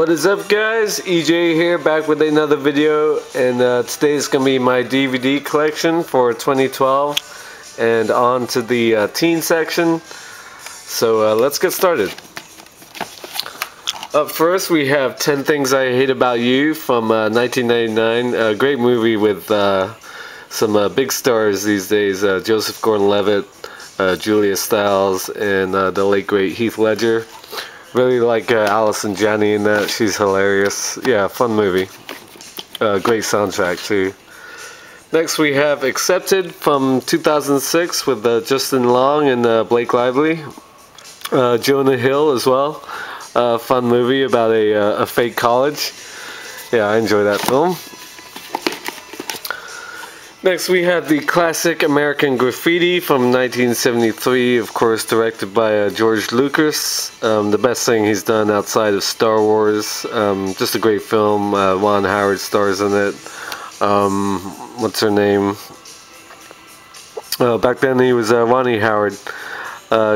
What is up, guys? EJ here, back with another video, and today's gonna be my DVD collection for 2012 and on to the teen section. So let's get started. Up first we have 10 Things I Hate About You from 1999, a great movie with some big stars these days, Joseph Gordon-Levitt, Julia Stiles, and the late great Heath Ledger. Really like Allison Janney in that. She's hilarious. Yeah, fun movie. Great soundtrack too. Next we have Accepted from 2006 with Justin Long and Blake Lively. Jonah Hill as well. Fun movie about a fake college. Yeah, I enjoy that film. Next we have the classic American Graffiti from 1973, of course directed by George Lucas. The best thing he's done outside of Star Wars. Just a great film. Ron Howard stars in it. What's her name? Back then he was Ronnie Howard.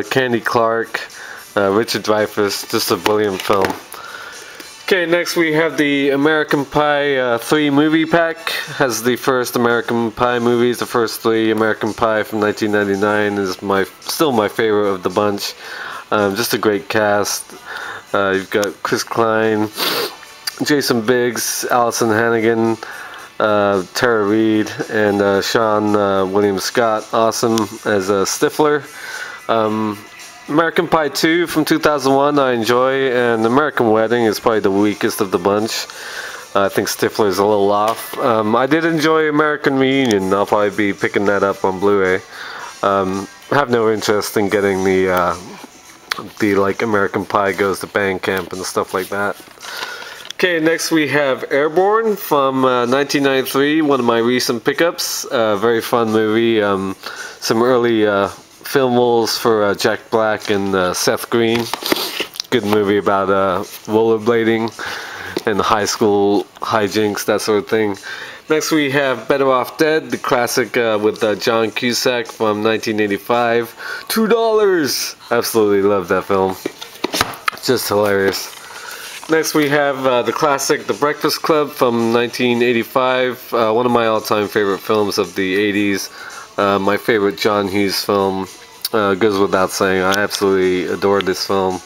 Candy Clark, Richard Dreyfuss. Just a brilliant film. Okay, next we have the American Pie 3 movie pack. Has the first American Pie movies. The first 3. American Pie from 1999 is still my favorite of the bunch. Just a great cast. You've got Chris Klein, Jason Biggs, Allison Hannigan, Tara Reid, and Sean William Scott. Awesome as Stifler. American Pie 2 from 2001 I enjoy, and American Wedding is probably the weakest of the bunch. I think Stifler's a little off. I did enjoy American Reunion. I'll probably be picking that up on Blu-ray. I have no interest in getting the like American Pie Goes to Band Camp and stuff like that. Okay, next we have Airborne from 1993, one of my recent pickups. Very fun movie. Some early film roles for Jack Black and Seth Green. Good movie about rollerblading and high school hijinks, that sort of thing. Next we have Better Off Dead, the classic with John Cusack from 1985. $2! Absolutely love that film. Just hilarious. Next we have the classic The Breakfast Club from 1985. One of my all-time favorite films of the 80s. My favorite John Hughes film. Goes without saying. I absolutely adore this film.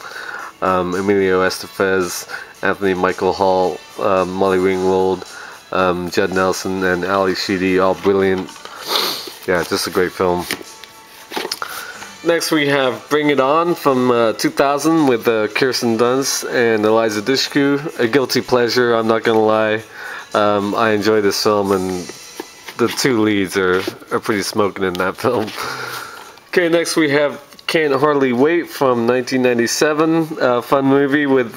Emilio Estevez, Anthony Michael Hall, Molly Ringwald, Judd Nelson, and Ali Sheedy, all brilliant. Yeah, just a great film. Next we have Bring It On from 2000 with Kirsten Dunst and Eliza Dushku. A guilty pleasure, I'm not gonna lie. I enjoy this film, and the two leads are pretty smoking in that film. Okay, next we have Can't Hardly Wait from 1997. Fun movie with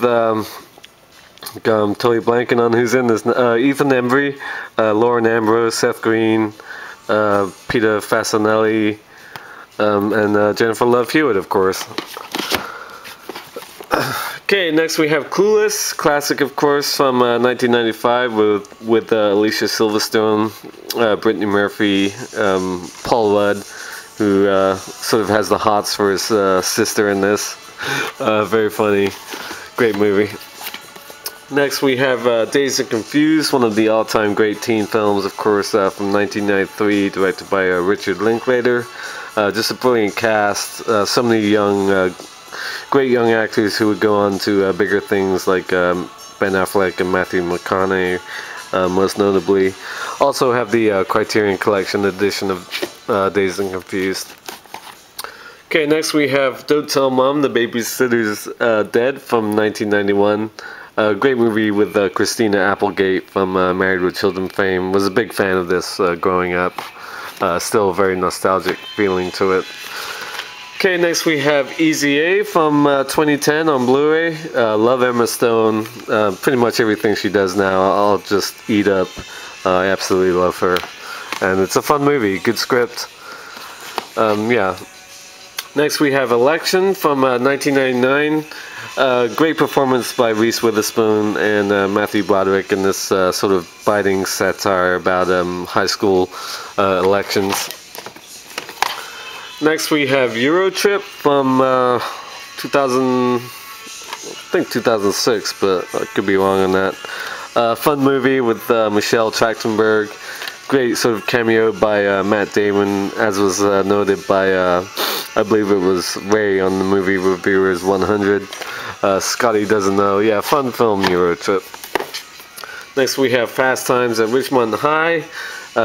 totally blanking on who's in this. Ethan Embry, Lauren Ambrose, Seth Green, Peter Fasinelli, and Jennifer Love Hewitt, of course. Okay, next we have Clueless, classic of course from 1995 with Alicia Silverstone, Brittany Murphy, Paul Rudd, who sort of has the hots for his sister in this. Very funny, great movie. Next we have Dazed and Confused, one of the all-time great teen films, of course, from 1993, directed by Richard Linklater. Just a brilliant cast, so many great young actors who would go on to bigger things like Ben Affleck and Matthew McConaughey, most notably. Also have the Criterion Collection edition of Dazed and Confused. Okay, next we have Don't Tell Mom, The Babysitter's Dead from 1991. Great movie with Christina Applegate from Married with Children fame. Was a big fan of this growing up. Still a very nostalgic feeling to it. Okay, next we have Easy A from 2010 on Blu-ray. Love Emma Stone. Pretty much everything she does now I'll just eat up. I absolutely love her. And it's a fun movie, good script. Yeah. Next we have Election from 1999. Great performance by Reese Witherspoon and Matthew Broderick in this sort of biting satire about high school elections. Next we have Eurotrip from 2000, think 2006, but I could be wrong on that. Fun movie with Michelle Trachtenberg. Great sort of cameo by Matt Damon, as was noted by, I believe it was Ray on the Movie Reviewers 100. Scotty Doesn't Know. Yeah, fun film, Euro Trip. Next we have Fast Times at Ridgemont High.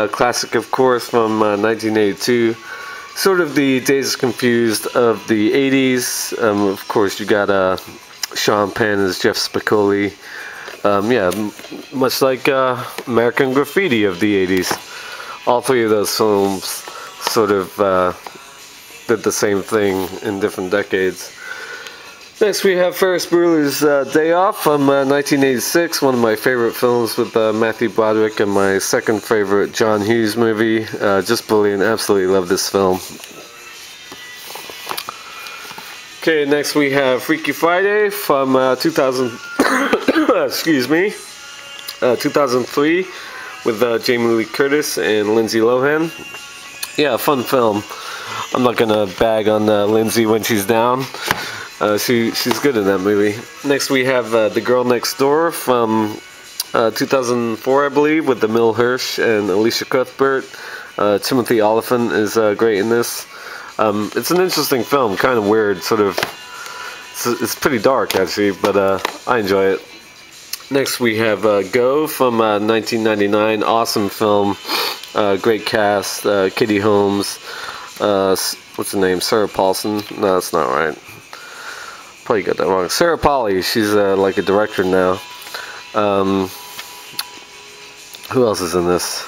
Classic, of course, from 1982. Sort of the Dazed Confused of the 80s. Of course, you got Sean Penn as Jeff Spicoli. Yeah, much like American Graffiti of the 80s. All three of those films sort of did the same thing in different decades. Next we have Ferris Bueller's Day Off from 1986, one of my favorite films with Matthew Broderick, and my second favorite John Hughes movie. Just brilliant, absolutely love this film. Okay, next we have Freaky Friday from 2000. Excuse me, 2003 with Jamie Lee Curtis and Lindsay Lohan. Yeah, fun film. I'm not gonna bag on Lindsay when she's down. She's good in that movie. Next we have The Girl Next Door from 2004, I believe, with Emile Hirsch and Alicia Cuthbert. Timothy Olyphant is great in this. It's an interesting film, kind of weird, sort of. It's pretty dark actually, but I enjoy it. Next we have Go from 1999, awesome film, great cast, Katie Holmes, what's her name, Sarah Paulson? No, that's not right. Probably got that wrong. Sarah Polley, she's like a director now. Who else is in this?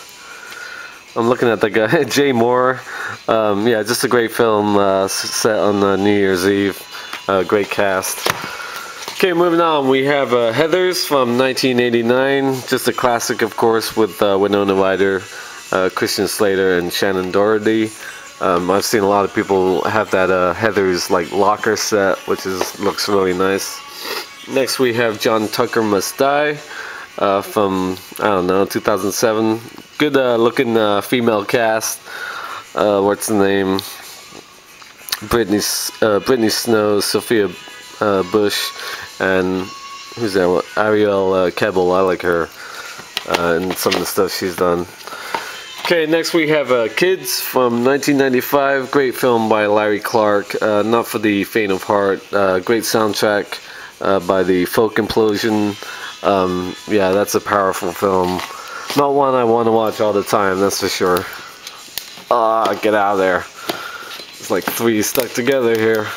I'm looking at the guy, Jay Moore. Yeah, just a great film set on New Year's Eve. Great cast. Okay, moving on, we have Heathers from 1989, just a classic, of course, with Winona Ryder, Christian Slater, and Shannon Doherty. I've seen a lot of people have that Heathers like locker set, which looks really nice. Next, we have John Tucker Must Die from, I don't know, 2007. Good looking female cast. What's the name? Brittany Snow, Sophia Bush, and who's that? Ariel Kebel. I like her and some of the stuff she's done. Okay, next we have Kids from 1995. Great film by Larry Clark. Not for the faint of heart. Great soundtrack by the Folk Implosion. Yeah, that's a powerful film. Not one I want to watch all the time, that's for sure. Get out of there. It's like three stuck together here.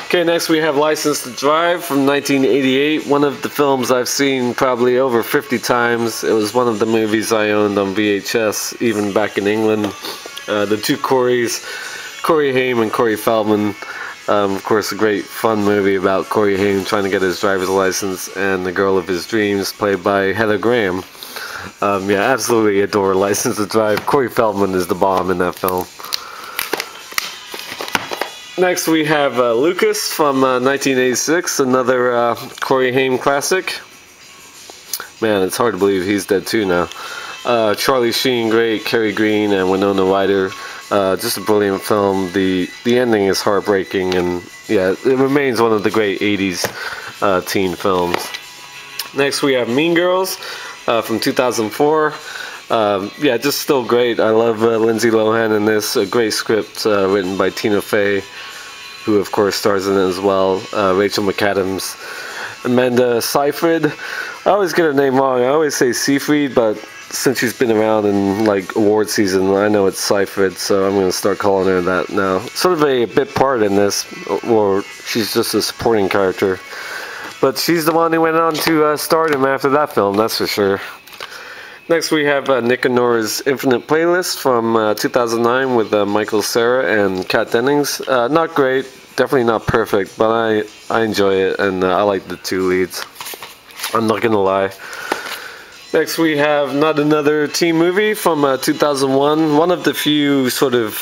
Okay, next we have License to Drive from 1988. One of the films I've seen probably over 50 times. It was one of the movies I owned on VHS, even back in England. The two Coreys, Corey Haim and Corey Feldman. Of course, a great fun movie about Corey Haim trying to get his driver's license, and the girl of his dreams, played by Heather Graham. Yeah, absolutely adore License to Drive. Corey Feldman is the bomb in that film. Next we have Lucas from 1986, another Corey Haim classic. Man, it's hard to believe he's dead too now. Charlie Sheen, great, Kerry Green, and Winona Ryder. Just a brilliant film. The ending is heartbreaking, and yeah, it remains one of the great 80s teen films. Next we have Mean Girls from 2004. Yeah, just still great. I love Lindsay Lohan in this. A great script written by Tina Fey, who of course stars in it as well. Rachel McAdams, Amanda Seyfried. I always get her name wrong. I always say Seyfried, but since she's been around in like award season, I know it's Seyfried, so I'm going to start calling her that now. Sort of a bit part in this, or she's just a supporting character. But she's the one who went on to stardom after that film, that's for sure. Next we have Nick and Nora's Infinite Playlist from 2009 with Michael Cera and Kat Dennings. Not great, definitely not perfect, but I enjoy it, and I like the two leads. I'm not gonna lie. Next we have Not Another Teen Movie from 2001. One of the few sort of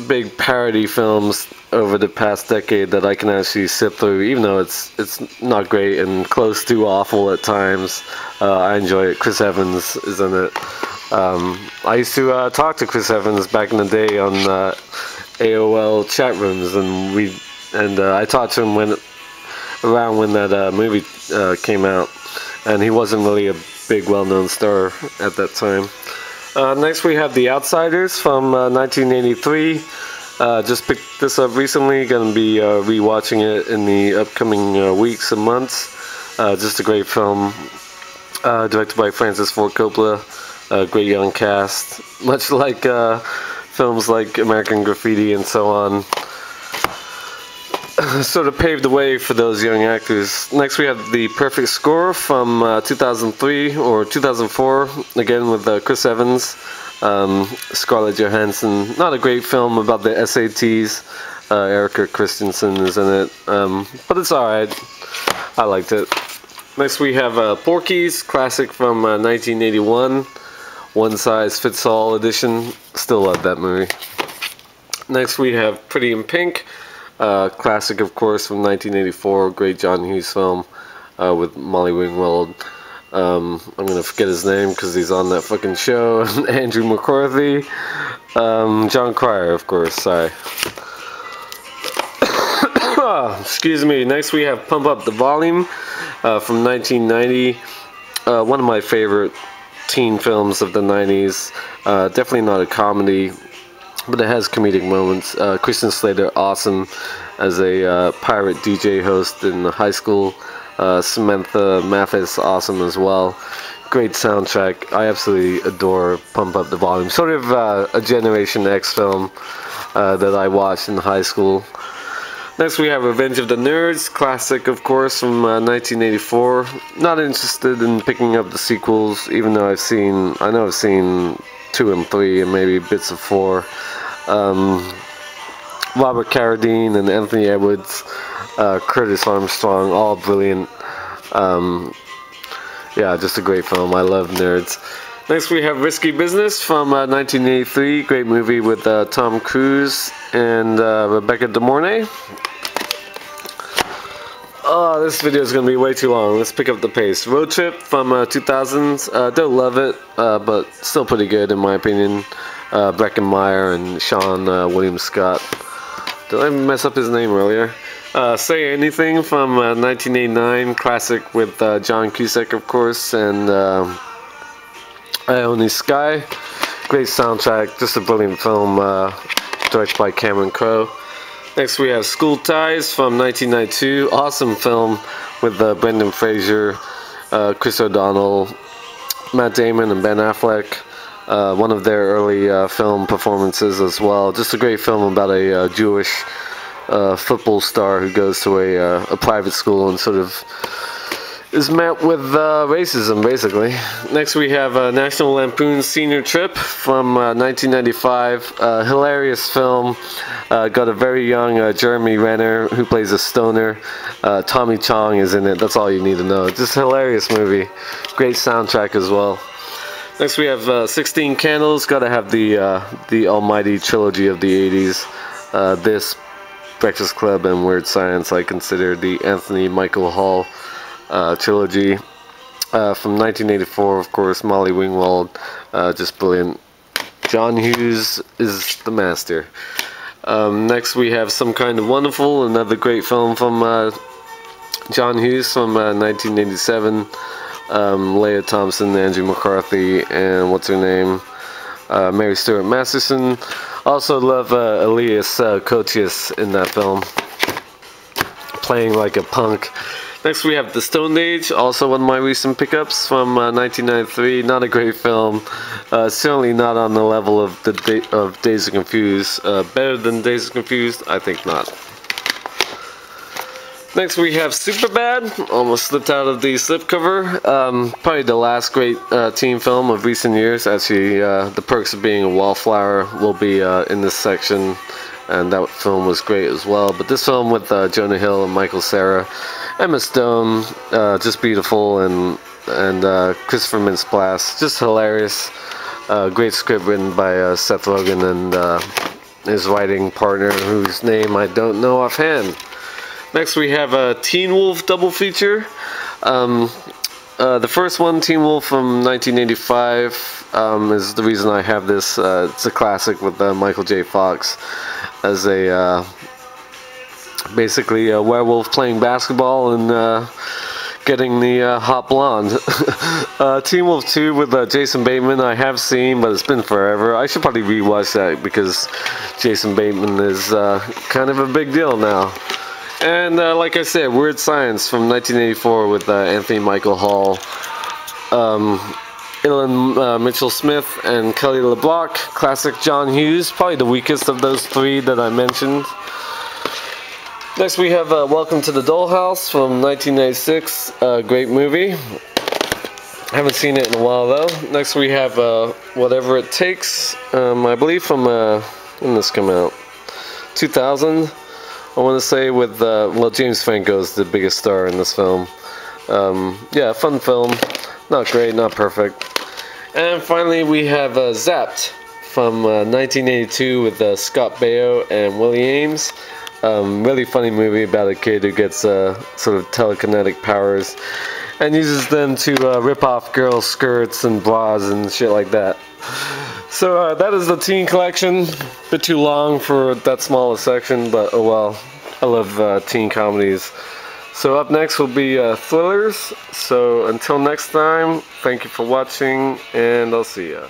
big parody films over the past decade that I can actually sit through, even though it's not great and close to awful at times. I enjoy it. Chris Evans is in it. I used to talk to Chris Evans back in the day on AOL chat rooms, and and I talked to him around when that movie came out, and he wasn't really a big well-known star at that time. Next we have The Outsiders from 1983. Just picked this up recently, gonna be rewatching it in the upcoming weeks and months. Just a great film, directed by Francis Ford Coppola. Great young cast, much like films like American Graffiti and so on. Sort of paved the way for those young actors. Next we have The Perfect Score from 2003 or 2004, again with Chris Evans, Scarlett Johansson. Not a great film about the SATs. Erica Christensen is in it, but it's alright. I liked it. Next we have Porky's, classic from 1981, One Size Fits All edition. Still love that movie. Next we have Pretty in Pink. Classic, of course, from 1984, great John Hughes film with Molly Ringwald. I'm gonna forget his name because he's on that fucking show. Andrew McCarthy, John Cryer, of course. Sorry. Excuse me. Next, we have Pump Up the Volume from 1990. One of my favorite teen films of the 90s. Definitely not a comedy, but it has comedic moments. Christian Slater, awesome as a pirate DJ host in high school. Samantha Mathis, awesome as well. Great soundtrack. I absolutely adore Pump Up the Volume. Sort of a Generation X film that I watched in high school. Next we have Revenge of the Nerds, classic, of course, from 1984. Not interested in picking up the sequels, even though I've seen 2 and 3 and maybe bits of 4. Robert Carradine and Anthony Edwards, Curtis Armstrong, all brilliant. Yeah, just a great film. I love nerds. Next we have Risky Business from 1983, great movie with Tom Cruise and Rebecca De Mornay. Oh, this video is going to be way too long. Let's pick up the pace. Road Trip from 2000s. Don't love it, but still pretty good in my opinion. Breckin Meyer and Sean William Scott. Did I mess up his name earlier? Say Anything from 1989, classic with John Cusack, of course, and Ione Skye. Great soundtrack, just a brilliant film, directed by Cameron Crowe. Next we have School Ties from 1992, awesome film with Brendan Fraser, Chris O'Donnell, Matt Damon, and Ben Affleck. One of their early film performances as well. Just a great film about a Jewish football star who goes to a private school and sort of is met with racism, basically. Next we have National Lampoon's Senior Trip from 1995. Hilarious film. Got a very young Jeremy Renner who plays a stoner. Tommy Chong is in it. That's all you need to know. Just a hilarious movie. Great soundtrack as well. Next we have 16 Candles. Gotta have the almighty trilogy of the 80s. This, Breakfast Club, and Weird Science I consider the Anthony Michael Hall trilogy. From 1984, of course, Molly Ringwald, just brilliant. John Hughes is the master. Next we have Some Kind of Wonderful, another great film from John Hughes from 1987. Leah Thompson, Andrew McCarthy, and what's her name? Mary Stuart Masterson. Also love Elias Koteas in that film, playing like a punk. Next we have The Stone Age, also one of my recent pickups from 1993. Not a great film, certainly not on the level of Dazed and Confused. Better than Dazed and Confused? I think not. Next we have Superbad, almost slipped out of the slipcover. Probably the last great teen film of recent years. Actually, The Perks of Being a Wallflower will be in this section, and that film was great as well. But this film with Jonah Hill and Michael Cera, Emma Stone, just beautiful, and Christopher Mintz-Plasse, just hilarious. Great script written by Seth Rogen and his writing partner, whose name I don't know offhand. Next we have a Teen Wolf double feature. The first one, Teen Wolf from 1985, is the reason I have this. It's a classic with Michael J. Fox as a basically a werewolf playing basketball and getting the hot blonde. Teen Wolf 2 with Jason Bateman I have seen, but it's been forever. I should probably rewatch that because Jason Bateman is kind of a big deal now. And like I said, Weird Science from 1984 with Anthony Michael Hall, Ilan Mitchell-Smith, and Kelly LeBlanc. Classic John Hughes, probably the weakest of those three that I mentioned. Next we have Welcome to the Dollhouse from 1996, great movie. Haven't seen it in a while though. Next we have Whatever It Takes, I believe from, when did this come out? 2000, I want to say, with, well, James Franco is the biggest star in this film. Yeah, fun film, not great, not perfect. And finally we have Zapped from 1982 with Scott Baio and Willie Ames. Really funny movie about a kid who gets sort of telekinetic powers and uses them to rip off girls' skirts and bras and shit like that. So that is the teen collection. Bit too long for that small a section, but oh well. I love teen comedies. So up next will be thrillers. So until next time, thank you for watching, and I'll see ya.